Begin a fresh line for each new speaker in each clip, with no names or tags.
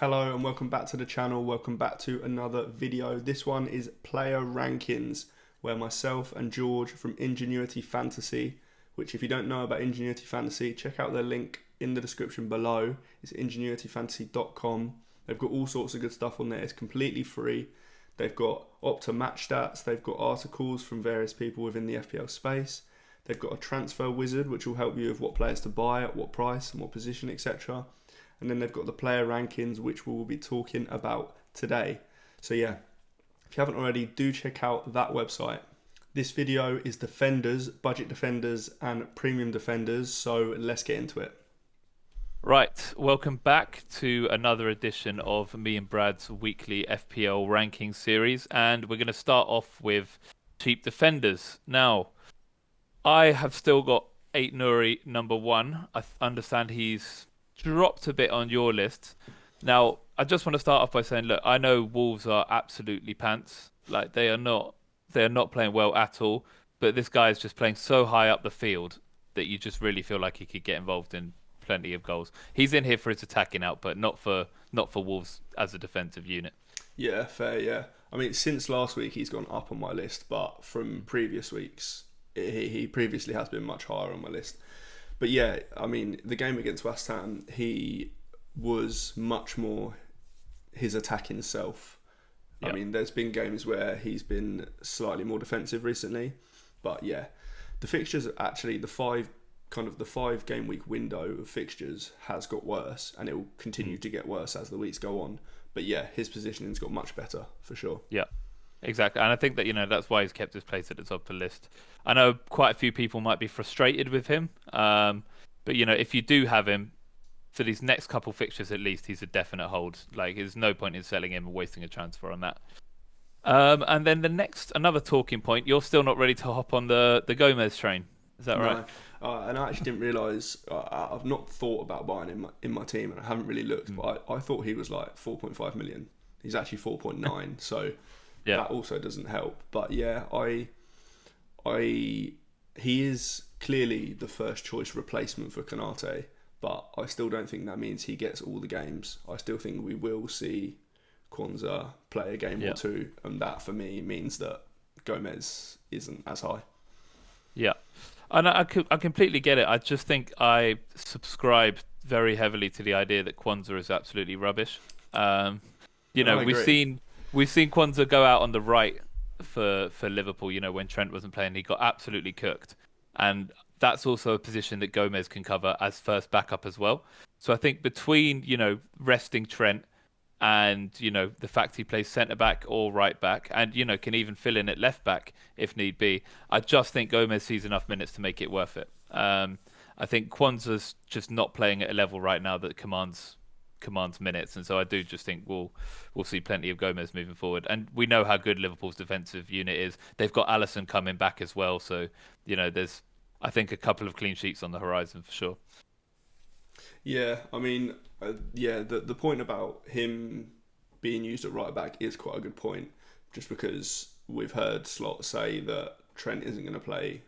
Hello and welcome back to the channel. Welcome back to another video. This one is player rankings, where myself and George from Ingenuity Fantasy, which if you don't know about Ingenuity Fantasy, check out their link in the description below. It's ingenuityfantasy.com. They've got all sorts of good stuff on there. It's completely free. They've got Opta match stats. They've got articles from various people within the FPL space. They've got a transfer wizard, which will help you with what players to buy, at what price and what position, etc. And then they've got the player rankings, which we will be talking about today. So yeah, if you haven't already, do check out that website. This video is defenders, budget defenders and premium defenders. So let's get into it.
Right, welcome back to another edition of me and Brad's weekly FPL ranking series. And we're going to start off with cheap defenders. Now, I have still got 8 Nuri number 1. I understand he's dropped a bit on your list. Now, I just want to start off by saying, look, I know Wolves are absolutely pants. Like they are not playing well at all. But this guy is just playing so high up the field that you just really feel like he could get involved in plenty of goals. He's in here for his attacking output, not for Wolves as a defensive unit.
Yeah, fair. Yeah, I mean, since last week he's gone up on my list, but from previous weeks he previously has been much higher on my list. But yeah, I mean, the game against West Ham, he was much more his attacking self. Yep. I mean, there's been games where he's been slightly more defensive recently, but yeah, the fixtures actually, the five game week window of fixtures has got worse, and it will continue to get worse as the weeks go on. But yeah, his positioning's got much better for sure.
Yeah. Exactly, and I think that that's why he's kept his place at the top of the list. I know quite a few people might be frustrated with him, but if you do have him for these next couple fixtures, at least he's a definite hold. Like, there's no point in selling him and wasting a transfer on that. And then another talking point. You're still not ready to hop on the Gomez train, is that right?
And I actually didn't realise. I've not thought about buying him in my team, and I haven't really looked. But I thought he was like 4.5 million. He's actually 4.9. So. Yeah. That also doesn't help. But yeah, he is clearly the first choice replacement for Konate, but I still don't think that means he gets all the games. I still think we will see Kwanzaa play a game or two, and that for me means that Gomez isn't as high. Yeah,
and I completely get it. I just think I subscribe very heavily to the idea that Kwanzaa is absolutely rubbish. We've seen Kwanzaa go out on the right for Liverpool, when Trent wasn't playing. He got absolutely cooked. And that's also a position that Gomez can cover as first backup as well. So I think between, resting Trent and, the fact he plays centre-back or right-back and, can even fill in at left-back if need be, I just think Gomez sees enough minutes to make it worth it. I think Kwanzaa's just not playing at a level right now that commands minutes, and so I do just think we'll see plenty of Gomez moving forward. And we know how good Liverpool's defensive unit is. They've got Alisson coming back as well, so there's I think a couple of clean sheets on the horizon for sure.
Yeah, I mean, the point about him being used at right back is quite a good point, just because we've heard Slot say that Trent isn't going to play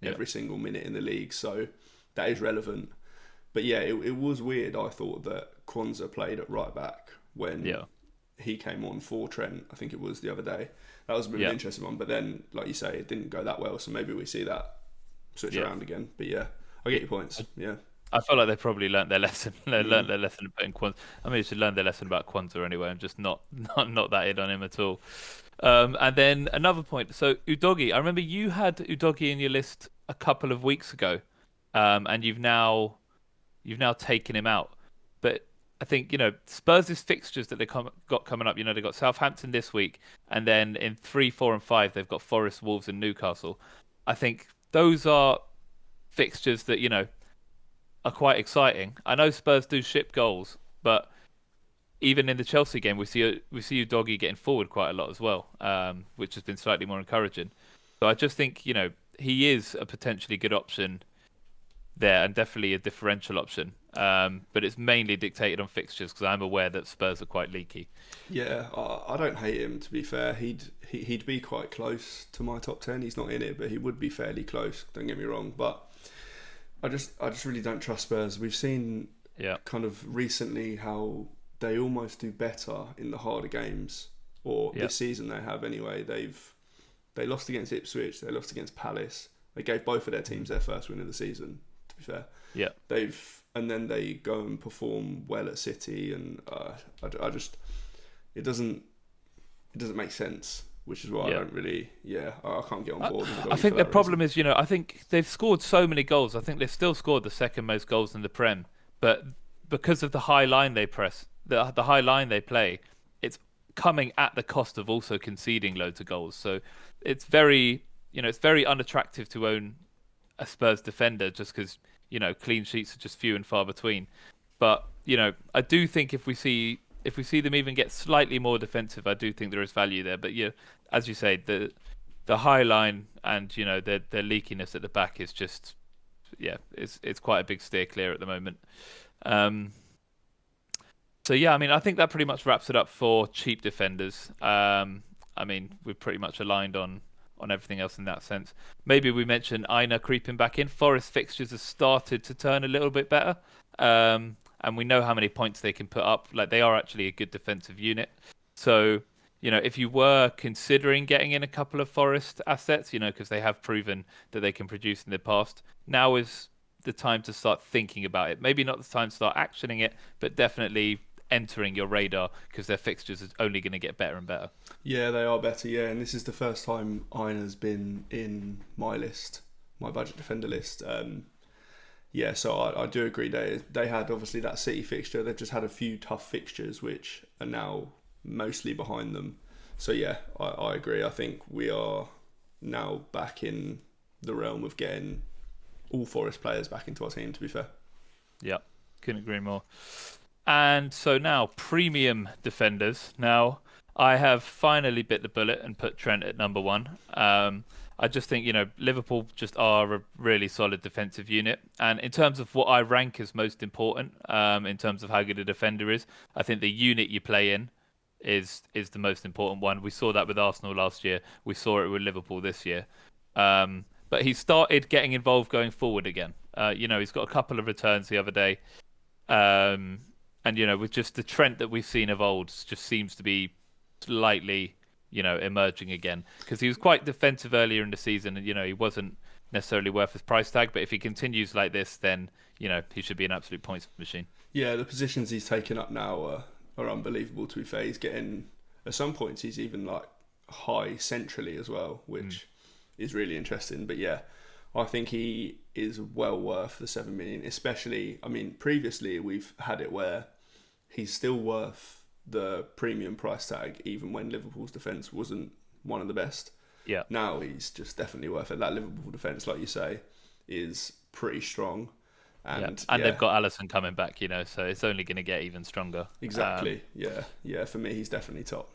every single minute in the league, so that is relevant. But yeah, it was weird. I thought that Kwanzaa played at right back when he came on for Trent. I think it was the other day. That was a bit of an interesting one. But then, like you say, it didn't go that well. So maybe we see that switch around again. But yeah, I get your points. Yeah,
I feel like they probably learnt their lesson. They learnt their lesson about Kwanzaa. I mean, they should learn their lesson about Kwanzaa anyway. I'm just not that in on him at all. And then another point. So Udogie, I remember you had Udogie in your list a couple of weeks ago, and you've now taken him out. But I think, Spurs' fixtures that they got coming up, they've got Southampton this week, and then in 3, 4 and 5, they've got Forest, Wolves and Newcastle. I think those are fixtures that, are quite exciting. I know Spurs do ship goals, but even in the Chelsea game, we see Udogie getting forward quite a lot as well, which has been slightly more encouraging. So I just think, he is a potentially good option there, and definitely a differential option, but it's mainly dictated on fixtures because I'm aware that Spurs are quite leaky.
Yeah, I don't hate him, to be fair. He'd be quite close to my top 10. He's not in it, but he would be fairly close, don't get me wrong. But I just really don't trust Spurs. We've seen kind of recently how they almost do better in the harder games, or
Yeah.
this season they have anyway. They lost against Ipswich, they lost against Palace. They gave both of their teams their first win of the season. To be fair,
Yeah.
and then they go and perform well at City, and I just it doesn't make sense, which is why I
Yeah.
don't really, I can't get on board with the
I
doggy
think
for
the
that reason.
problem is, I think they've scored so many goals. I think they've still scored the second most goals in the Prem, but because of the high line they press, the high line they play, it's coming at the cost of also conceding loads of goals. So it's very, it's very unattractive to own a Spurs defender just because, clean sheets are just few and far between. But, I do think if we see them even get slightly more defensive, I do think there is value there. But yeah, as you say, the high line and their leakiness at the back is just it's quite a big steer clear at the moment. Um, so yeah, I mean, I think that pretty much wraps it up for cheap defenders. I mean, we're pretty much aligned on everything else in that sense. Maybe we mentioned Aina creeping back in. Forest fixtures have started to turn a little bit better, and we know how many points they can put up. Like they are actually a good defensive unit. So if you were considering getting in a couple of Forest assets, because they have proven that they can produce in the past, now is the time to start thinking about it. Maybe not the time to start actioning it, but definitely entering your radar because their fixtures are only going to get better and better.
Yeah, they are better. Yeah, and this is the first time Ina's been in my list, my budget defender list. Yeah, so I do agree. They had obviously that City fixture. They've just had a few tough fixtures, which are now mostly behind them. So yeah, I agree. I think we are now back in the realm of getting all Forest players back into our team. To be fair.
Yeah, couldn't agree more. And so now, premium defenders. Now, I have finally bit the bullet and put Trent at number one. I just think, Liverpool just are a really solid defensive unit. And in terms of what I rank as most important, in terms of how good a defender is, I think the unit you play in is the most important one. We saw that with Arsenal last year. We saw it with Liverpool this year. But he started getting involved going forward again. He's got a couple of returns the other day. And with just the Trent that we've seen of old, just seems to be slightly, emerging again. Because he was quite defensive earlier in the season, and he wasn't necessarily worth his price tag. But if he continues like this, then he should be an absolute points machine.
Yeah, the positions he's taken up now are unbelievable. To be fair, he's getting at some points he's even like high centrally as well, which is really interesting. But yeah, I think he is well worth the 7 million. Especially, I mean, previously we've had it where he's still worth the premium price tag, even when Liverpool's defence wasn't one of the best.
Yeah.
Now he's just definitely worth it. That Liverpool defence, like you say, is pretty strong. And
they've got Alisson coming back, so it's only going to get even stronger.
Exactly. Yeah. For me, he's definitely top.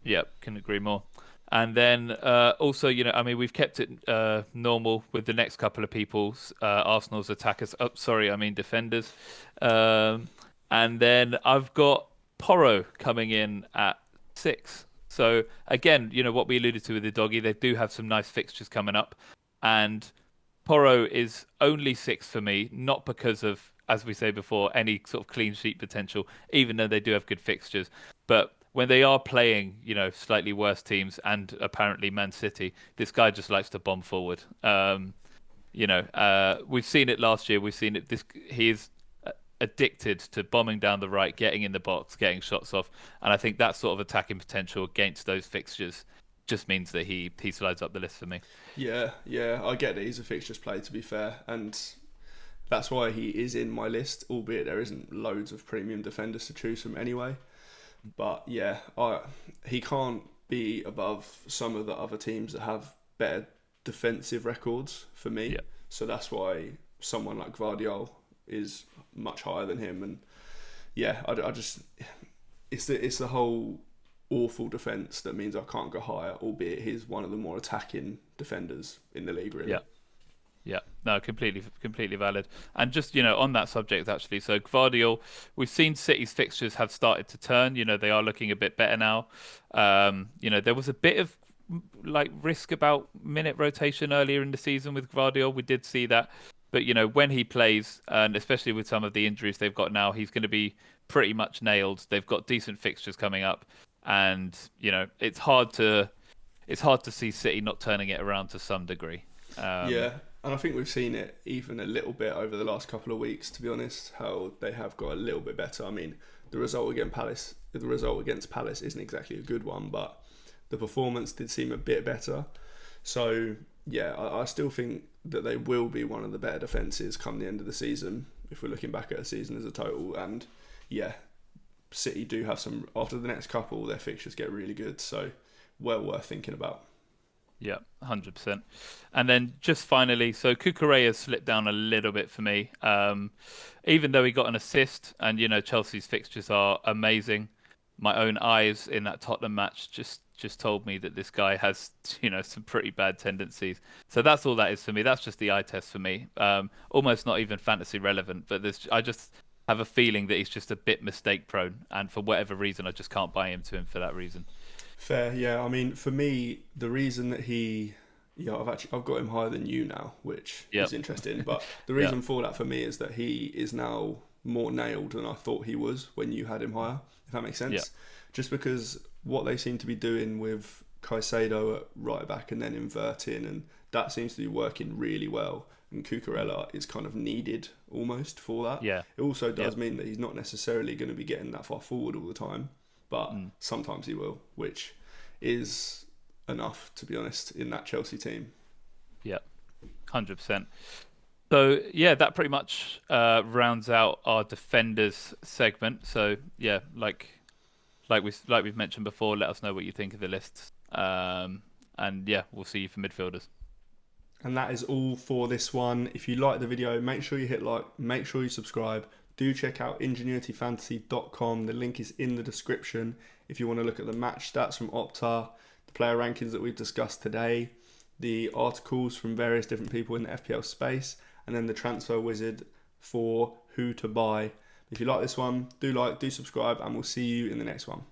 Yeah, can agree more. And then also, I mean, we've kept it normal with the next couple of people's Arsenal's attackers. Oh, sorry, I mean defenders. And then I've got Porro coming in at 6. So again, what we alluded to with the doggy, they do have some nice fixtures coming up, and Porro is only 6 for me, not because of, as we say before, any sort of clean sheet potential, even though they do have good fixtures, but when they are playing, slightly worse teams and apparently Man City, this guy just likes to bomb forward. We've seen it last year. We've seen it. He is addicted to bombing down the right, getting in the box, getting shots off, and I think that sort of attacking potential against those fixtures just means that he slides up the list for me.
Yeah, I get that he's a fixtures play, to be fair, and that's why he is in my list, albeit there isn't loads of premium defenders to choose from anyway. But yeah, he can't be above some of the other teams that have better defensive records for me.
Yeah.
So that's why someone like Gvardiol is much higher than him. And yeah, I just it's the whole awful defence that means I can't go higher, albeit he's one of the more attacking defenders in the league, really.
Yeah, no, completely valid. And just, on that subject, actually, so Gvardiol, we've seen City's fixtures have started to turn. They are looking a bit better now. There was a bit of risk about minute rotation earlier in the season with Gvardiol. We did see that. But when he plays, and especially with some of the injuries they've got now, he's going to be pretty much nailed. They've got decent fixtures coming up, and it's hard to see City not turning it around to some degree.
Yeah, and I think we've seen it even a little bit over the last couple of weeks, to be honest, how they have got a little bit better. I mean, the result against Palace isn't exactly a good one, but the performance did seem a bit better. So yeah, I still think that they will be one of the better defences come the end of the season if we're looking back at a season as a total. And yeah, City do have some, after the next couple, their fixtures get really good, so well worth thinking about.
Yeah, 100%. And then just finally, so Cucurella slipped down a little bit for me. Even though he got an assist, and Chelsea's fixtures are amazing, my own eyes in that Tottenham match just told me that this guy has some pretty bad tendencies. So that's all that is for me. That's just the eye test for me. Almost not even fantasy relevant, but I just have a feeling that he's just a bit mistake prone, and for whatever reason, I just can't buy into him for that reason.
Fair, yeah. I mean, for me, the reason that I've got him higher than you now, which
Yep.
is interesting. But the
Yeah.
reason for that for me is that he is now more nailed than I thought he was when you had him higher. If that makes sense.
Yeah.
Just because what they seem to be doing with Caicedo at right back and then inverting, and that seems to be working really well. And Cucurella is kind of needed almost for that.
Yeah.
It also does
Yep.
mean that he's not necessarily going to be getting that far forward all the time, but sometimes he will, which is enough, to be honest, in that Chelsea team.
Yeah. 100%. So yeah, that pretty much rounds out our defenders segment. So yeah, like we've mentioned before, let us know what you think of the lists. And yeah, we'll see you for midfielders.
And that is all for this one. If you like the video, make sure you hit like, make sure you subscribe. Do check out ingenuityfantasy.com. The link is in the description if you want to look at the match stats from Opta, the player rankings that we've discussed today, the articles from various different people in the FPL space, and then the transfer wizard for who to buy. If you like this one, do subscribe, and we'll see you in the next one.